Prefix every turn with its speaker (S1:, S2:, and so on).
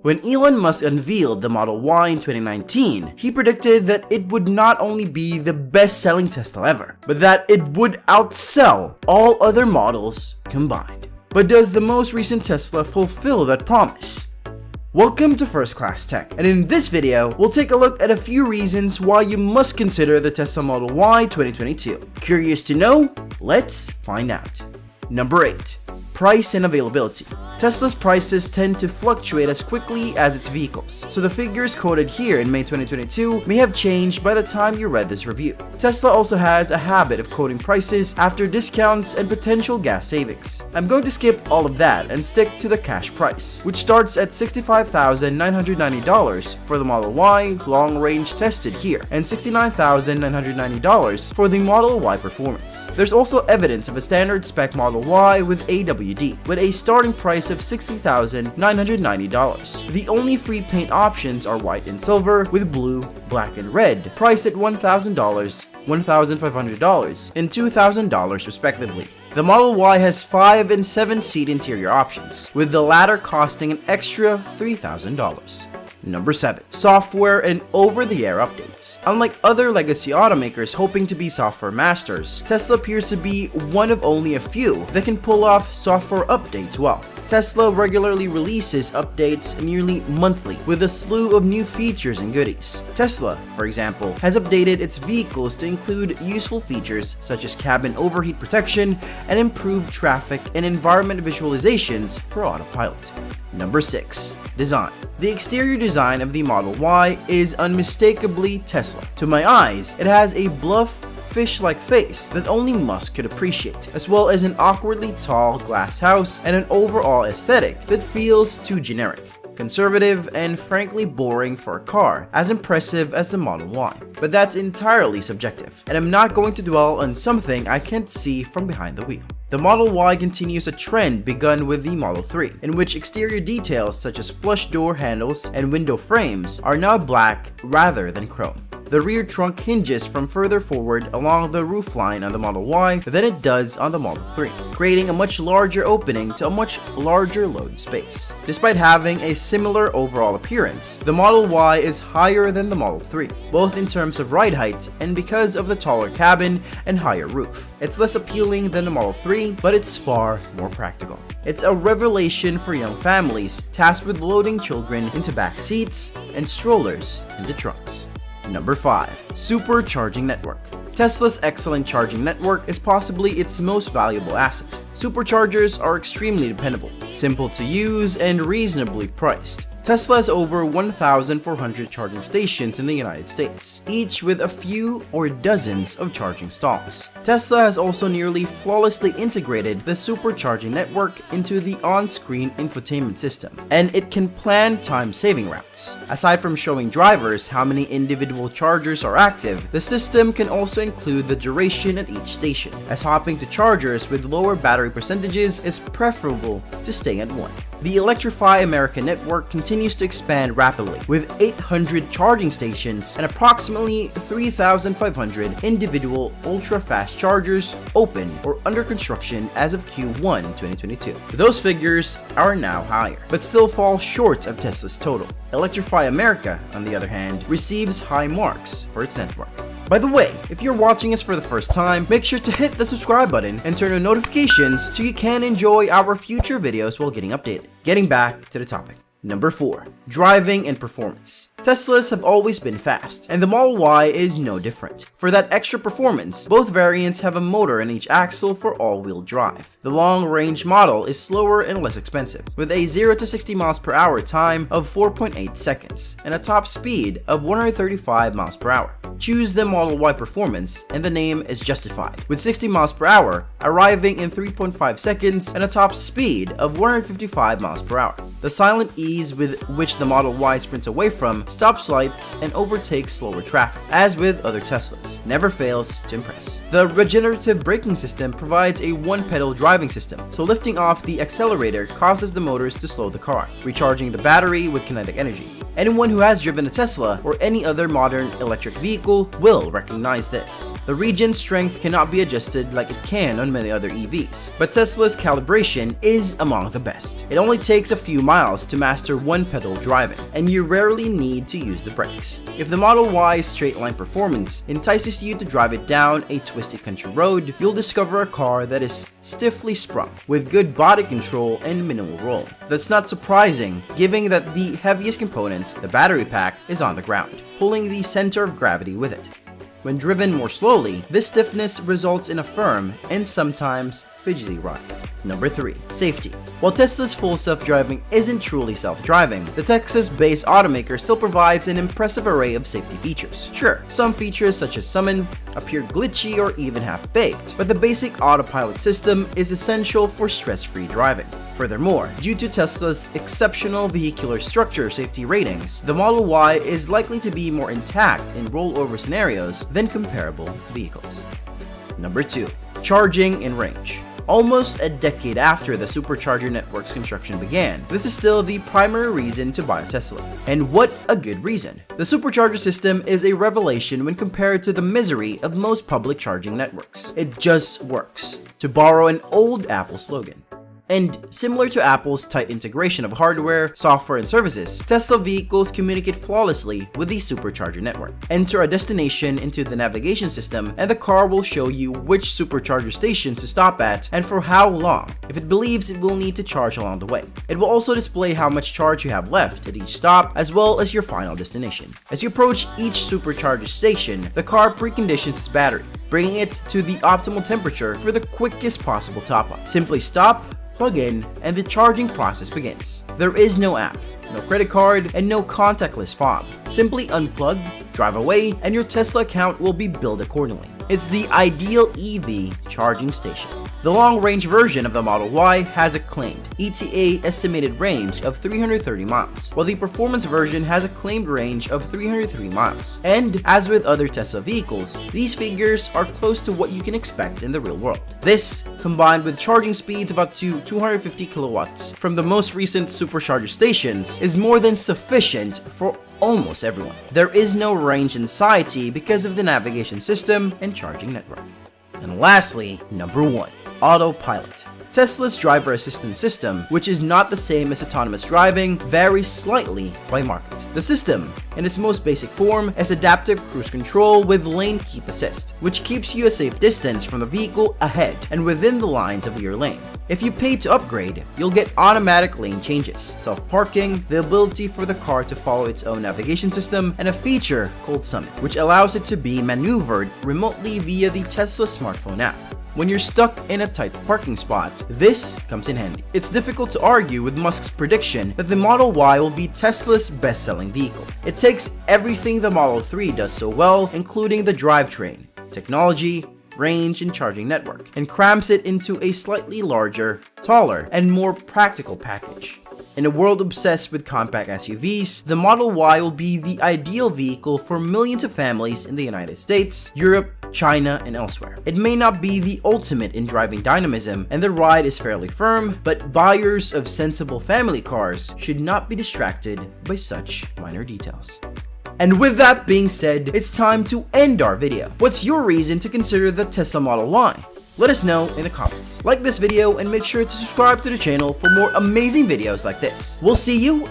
S1: When Elon Musk unveiled the Model Y in 2019, he predicted that it would not only be the best-selling Tesla ever, but that it would outsell all other models combined. But does the most recent Tesla fulfill that promise? Welcome to First Class Tech, and in this video, we'll take a look at a few reasons why you must consider the Tesla Model Y 2022. Curious to know? Let's find out. Number 8. Price and availability. Tesla's prices tend to fluctuate as quickly as its vehicles, so the figures quoted here in May 2022 may have changed by the time you read this review. Tesla also has a habit of quoting prices after discounts and potential gas savings. I'm going to skip all of that and stick to the cash price, which starts at $65,990 for the Model Y long range tested here, and $69,990 for the Model Y Performance. There's also evidence of a standard spec Model Y with AWD, with a starting price of $60,990. The only free paint options are white and silver, with blue, black, and red, priced at $1,000, $1,500, and $2,000 respectively. The Model Y has 5 and 7 seat interior options, with the latter costing an extra $3,000. Number 7. Software and over-the-air updates. Unlike other legacy automakers hoping to be software masters, Tesla appears to be one of only a few that can pull off software updates well. Tesla regularly releases updates nearly monthly with a slew of new features and goodies. Tesla, for example, has updated its vehicles to include useful features such as cabin overheat protection and improved traffic and environment visualizations for Autopilot. Number 6. Design. The exterior design of the Model Y is unmistakably Tesla. To my eyes, it has a bluff, fish-like face that only Musk could appreciate, as well as an awkwardly tall glass house and an overall aesthetic that feels too generic, conservative, and frankly boring for a car, as impressive as the Model Y. But that's entirely subjective, and I'm not going to dwell on something I can't see from behind the wheel. The Model Y continues a trend begun with the Model 3, in which exterior details such as flush door handles and window frames are now black rather than chrome. The rear trunk hinges from further forward along the roofline on the Model Y than it does on the Model 3, creating a much larger opening to a much larger load space. Despite having a similar overall appearance, the Model Y is higher than the Model 3, both in terms of ride height and because of the taller cabin and higher roof. It's less appealing than the Model 3, but it's far more practical. It's a revelation for young families tasked with loading children into back seats and strollers into trunks. Number 5. Supercharging network. Tesla's excellent charging network is possibly its most valuable asset. Superchargers are extremely dependable, simple to use, and reasonably priced. Tesla has over 1,400 charging stations in the United States, each with a few or dozens of charging stalls. Tesla has also nearly flawlessly integrated the supercharging network into the on-screen infotainment system, and it can plan time-saving routes. Aside from showing drivers how many individual chargers are active, the system can also include the duration at each station, as hopping to chargers with lower battery percentages is preferable to staying at one. The Electrify America network continues to expand rapidly, with 800 charging stations and approximately 3,500 individual ultra-fast chargers open or under construction as of Q1 2022. Those figures are now higher, but still fall short of Tesla's total. Electrify America, on the other hand, receives high marks for its network. By the way, if you're watching us for the first time, make sure to hit the subscribe button and turn on notifications so you can enjoy our future videos while getting updated. Getting back to the topic. Number 4. Driving and performance. Teslas have always been fast, and the Model Y is no different. For that extra performance, both variants have a motor in each axle for all-wheel drive. The long-range model is slower and less expensive, with a 0 to 60 miles per hour time of 4.8 seconds and a top speed of 135 miles per hour. Choose the Model Y Performance, and the name is justified, with 60 miles per hour arriving in 3.5 seconds and a top speed of 155 miles per hour. The silent ease with which the Model Y sprints away from stops lights and overtakes slower traffic, as with other Teslas, never fails to impress. The regenerative braking system provides a one-pedal driving system, so lifting off the accelerator causes the motors to slow the car, recharging the battery with kinetic energy. Anyone who has driven a Tesla or any other modern electric vehicle will recognize this. The regen's strength cannot be adjusted like it can on many other EVs, but Tesla's calibration is among the best. It only takes a few miles to master one-pedal driving, and you rarely need to use the brakes. If the Model Y's straight-line performance entices you to drive it down a twisty country road, you'll discover a car that is stiffly sprung, with good body control and minimal roll. That's not surprising, given that the heaviest component, the battery pack, is on the ground, pulling the center of gravity with it. When driven more slowly, this stiffness results in a firm and sometimes fidgety ride. Number 3. Safety. While Tesla's full self-driving isn't truly self-driving, the Texas-based automaker still provides an impressive array of safety features. Sure, some features such as summon appear glitchy or even half-baked, but the basic autopilot system is essential for stress-free driving. Furthermore, due to Tesla's exceptional vehicular structure safety ratings, the Model Y is likely to be more intact in rollover scenarios than comparable vehicles. Number 2. Charging and range. Almost a decade after the supercharger network's construction began, this is still the primary reason to buy a Tesla. And what a good reason! The supercharger system is a revelation when compared to the misery of most public charging networks. It just works, to borrow an old Apple slogan. And similar to Apple's tight integration of hardware, software, and services, Tesla vehicles communicate flawlessly with the supercharger network. Enter a destination into the navigation system, and the car will show you which supercharger stations to stop at and for how long, if it believes it will need to charge along the way. It will also display how much charge you have left at each stop, as well as your final destination. As you approach each supercharger station, the car preconditions its battery, bringing it to the optimal temperature for the quickest possible top-up. Simply stop, plug in, and the charging process begins. There is no app, no credit card, and no contactless fob. Simply unplug, drive away, and your Tesla account will be billed accordingly. It's the ideal EV charging station. The long-range version of the Model Y has a claimed ETA estimated range of 330 miles, while the performance version has a claimed range of 303 miles. And as with other Tesla vehicles, these figures are close to what you can expect in the real world. This, combined with charging speeds of up to 250 kilowatts from the most recent supercharger stations, is more than sufficient for almost everyone. There is no range anxiety because of the navigation system and charging network. And lastly, number 1. Autopilot. Tesla's driver assistance system, which is not the same as autonomous driving, varies slightly by market. The system, in its most basic form, is adaptive cruise control with lane keep assist, which keeps you a safe distance from the vehicle ahead and within the lines of your lane. If you pay to upgrade, you'll get automatic lane changes, self-parking, the ability for the car to follow its own navigation system, and a feature called Summon, which allows it to be maneuvered remotely via the Tesla smartphone app. When you're stuck in a tight parking spot, this comes in handy. It's difficult to argue with Musk's prediction that the Model Y will be Tesla's best-selling vehicle. It takes everything the Model 3 does so well, including the drivetrain, technology, range, and charging network, and crams it into a slightly larger, taller, and more practical package. In a world obsessed with compact SUVs, the Model Y will be the ideal vehicle for millions of families in the United States, Europe, China, and elsewhere. It may not be the ultimate in driving dynamism, and the ride is fairly firm, but buyers of sensible family cars should not be distracted by such minor details. And with that being said, it's time to end our video. What's your reason to consider the Tesla Model Y? Let us know in the comments. Like this video and make sure to subscribe to the channel for more amazing videos like this. We'll see you